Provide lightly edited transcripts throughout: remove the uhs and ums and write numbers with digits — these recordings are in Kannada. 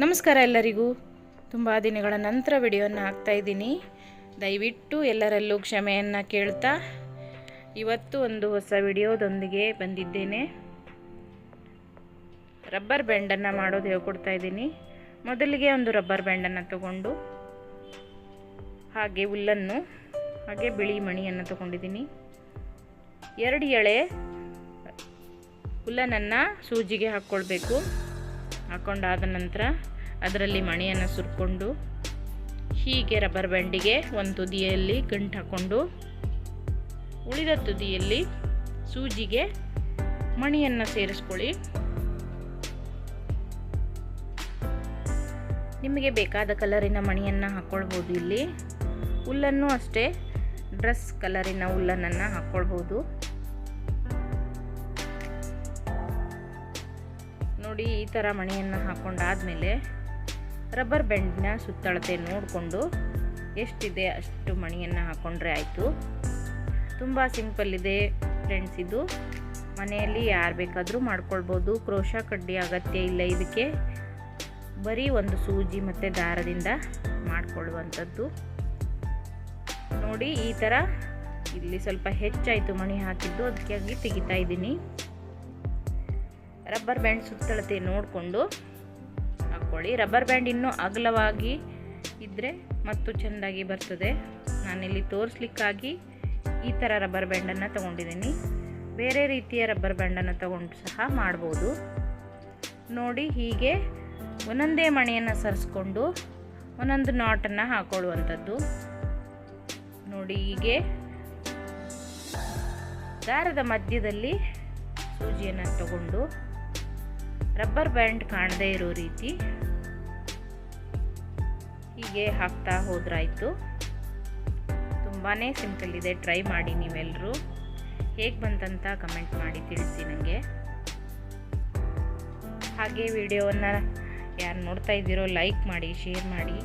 ನಮಸ್ಕಾರ ಎಲ್ಲರಿಗೂ. ತುಂಬ ದಿನಗಳ ನಂತರ ವಿಡಿಯೋನ ಹಾಕ್ತಾಯಿದ್ದೀನಿ. ದಯವಿಟ್ಟು ಎಲ್ಲರಲ್ಲೂ ಕ್ಷಮೆಯನ್ನು ಕೇಳ್ತಾ ಇವತ್ತು ಒಂದು ಹೊಸ ವಿಡಿಯೋದೊಂದಿಗೆ ಬಂದಿದ್ದೇನೆ. ರಬ್ಬರ್ ಬ್ಯಾಂಡನ್ನು ಮಾಡೋದು ಹೇಳ್ಕೊಡ್ತಾ ಇದ್ದೀನಿ. ಮೊದಲಿಗೆ ಒಂದು ರಬ್ಬರ್ ಬ್ಯಾಂಡನ್ನು ತಗೊಂಡು ಹಾಗೆ ಹುಲ್ಲನ್ನು ಹಾಗೆ ಬಿಳಿ ಮಣಿಯನ್ನು ತಗೊಂಡಿದ್ದೀನಿ. 2 ಎಳೆ ಹುಲ್ಲನ್ನು ಸೂಜಿಗೆ ಹಾಕ್ಕೊಳ್ಬೇಕು. ಹಾಕ್ಕೊಂಡಾದ ನಂತರ ಅದರಲ್ಲಿ ಮಣಿಯನ್ನು ಸುರ್ಕೊಂಡು ಹೀಗೆ ರಬ್ಬರ್ ಬ್ಯಾಂಡಿಗೆ ಒಂದು ತುದಿಯಲ್ಲಿ ಗಂಟು ಹಾಕ್ಕೊಂಡು ಉಳಿದ ತುದಿಯಲ್ಲಿ ಸೂಜಿಗೆ ಮಣಿಯನ್ನು ಸೇರಿಸ್ಕೊಳ್ಳಿ. ನಿಮಗೆ ಬೇಕಾದ ಕಲರಿನ ಮಣಿಯನ್ನು ಹಾಕ್ಕೊಳ್ಬೋದು. ಇಲ್ಲಿ ಹುಲ್ಲನ್ನು ಅಷ್ಟೇ ಡ್ರೆಸ್ ಕಲರಿನ ಹುಲ್ಲನ್ನು ಹಾಕ್ಕೊಳ್ಬೋದು. ನೋಡಿ, ಈ ಥರ ಮಣಿಯನ್ನು ಹಾಕ್ಕೊಂಡಾದಮೇಲೆ ರಬ್ಬರ್ ಬ್ಯಾಂಡಿನ ಸುತ್ತಳತೆ ನೋಡಿಕೊಂಡು ಎಷ್ಟಿದೆ ಅಷ್ಟು ಮಣಿಯನ್ನು ಹಾಕ್ಕೊಂಡ್ರೆ ಆಯಿತು. ತುಂಬ ಸಿಂಪಲ್ ಇದೆ ಫ್ರೆಂಡ್ಸ್. ಇದು ಮನೆಯಲ್ಲಿ ಯಾರು ಬೇಕಾದರೂ ಮಾಡ್ಕೊಳ್ಬೋದು. ಕ್ರೋಶಾ ಕಡ್ಡಿ ಅಗತ್ಯ ಇಲ್ಲ ಇದಕ್ಕೆ. ಬರೀ ಒಂದು ಸೂಜಿ ಮತ್ತು ದಾರದಿಂದ ಮಾಡಿಕೊಳ್ಳುವಂಥದ್ದು. ನೋಡಿ, ಈ ಥರ ಇಲ್ಲಿ ಸ್ವಲ್ಪ ಹೆಚ್ಚಾಯಿತು ಮಣಿ ಹಾಕಿದ್ದು, ಅದಕ್ಕಾಗಿ ತೆಗಿತಾ ಇದ್ದೀನಿ. ರಬ್ಬರ್ ಬ್ಯಾಂಡ್ ಸುತ್ತಳತೆ ನೋಡಿಕೊಂಡು ಹಾಕ್ಕೊಳ್ಳಿ. ರಬ್ಬರ್ ಬ್ಯಾಂಡ್ ಇನ್ನೂ ಅಗಲವಾಗಿ ಇದ್ದರೆ ಮತ್ತು ಚೆಂದಾಗಿ ಬರ್ತದೆ. ನಾನಿಲ್ಲಿ ತೋರಿಸ್ಲಿಕ್ಕಾಗಿ ಈ ಥರ ರಬ್ಬರ್ ಬ್ಯಾಂಡನ್ನು ತಗೊಂಡಿದ್ದೀನಿ. ಬೇರೆ ರೀತಿಯ ರಬ್ಬರ್ ಬ್ಯಾಂಡನ್ನು ತಗೊಂಡು ಸಹ ಮಾಡ್ಬೋದು. ನೋಡಿ, ಹೀಗೆ ಒಂದೊಂದೇ ಮಣಿಯನ್ನು ಸರಿಸ್ಕೊಂಡು ಒಂದೊಂದು ನಾಟನ್ನು ಹಾಕೊಳ್ಳುವಂಥದ್ದು. ನೋಡಿ, ಹೀಗೆ ದಾರದ ಮಧ್ಯದಲ್ಲಿ ಸೂಜಿಯನ್ನು ತಗೊಂಡು ರಬ್ಬರ್ ಬ್ಯಾಂಡ್ ಕಾಣದೇ ಇರೋ ರೀತಿ ಹೀಗೆ ಹಾಕ್ತಾ ಹೋದ್ರಾಯ್ತು. ತುಂಬಾ ಸಿಂಪಲ್ ಇದೆ. ಟ್ರೈ ಮಾಡಿ ನೀವೆಲ್ಲರೂ. ಹೇಗೆ ಬಂತಂತ ಕಮೆಂಟ್ ಮಾಡಿ ತಿಳಿಸಿ ನನಗೆ. ಹಾಗೆ ವಿಡಿಯೋವನ್ನು ಯಾರು ನೋಡ್ತಾ ಇದ್ದೀರೋ ಲೈಕ್ ಮಾಡಿ, ಶೇರ್ ಮಾಡಿ,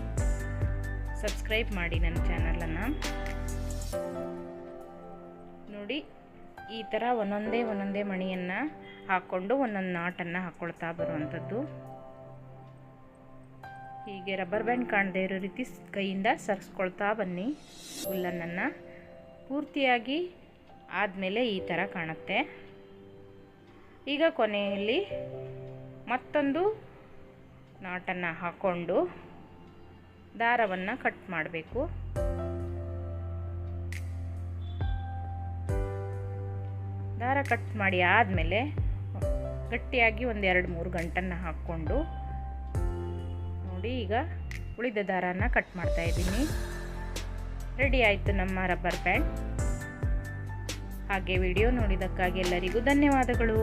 ಸಬ್ಸ್ಕ್ರೈಬ್ ಮಾಡಿ ನನ್ನ ಚಾನಲನ್ನು. ನೋಡಿ, ಈ ಥರ ಒಂದೊಂದೇ ಮಣಿಯನ್ನು ಹಾಕ್ಕೊಂಡು ಒಂದೊಂದು ನಾಟನ್ನು ಹಾಕ್ಕೊಳ್ತಾ ಬರುವಂಥದ್ದು. ಹೀಗೆ ರಬ್ಬರ್ ಬ್ಯಾಂಡ್ ಕಾಣದೇ ಇರೋ ರೀತಿ ಕೈಯಿಂದ ಸರಿಸ್ಕೊಳ್ತಾ ಬನ್ನಿ. ಹುಲ್ಲನ್ನು ಪೂರ್ತಿಯಾಗಿ ಆದಮೇಲೆ ಈ ಥರ ಕಾಣುತ್ತೆ. ಈಗ ಕೊನೆಯಲ್ಲಿ ಮತ್ತೊಂದು ನಾಟನ್ನು ಹಾಕ್ಕೊಂಡು ದಾರವನ್ನು ಕಟ್ ಮಾಡಬೇಕು. ದಾರ ಕಟ್ ಮಾಡಿ ಆದಮೇಲೆ ಗಟ್ಟಿಯಾಗಿ ಒಂದು 2-3 ಗಂಟನ್ನು ಹಾಕ್ಕೊಂಡು ನೋಡಿ, ಈಗ ಉಳಿದ ದಾರನ ಕಟ್ ಮಾಡ್ತಾ ಇದ್ದೀನಿ. ರೆಡಿ ಆಯಿತು ನಮ್ಮ ರಬ್ಬರ್ ಬ್ಯಾಂಡ್. ಹಾಗೆ ವಿಡಿಯೋ ನೋಡಿದ್ದಕ್ಕಾಗಿ ಎಲ್ಲರಿಗೂ ಧನ್ಯವಾದಗಳು.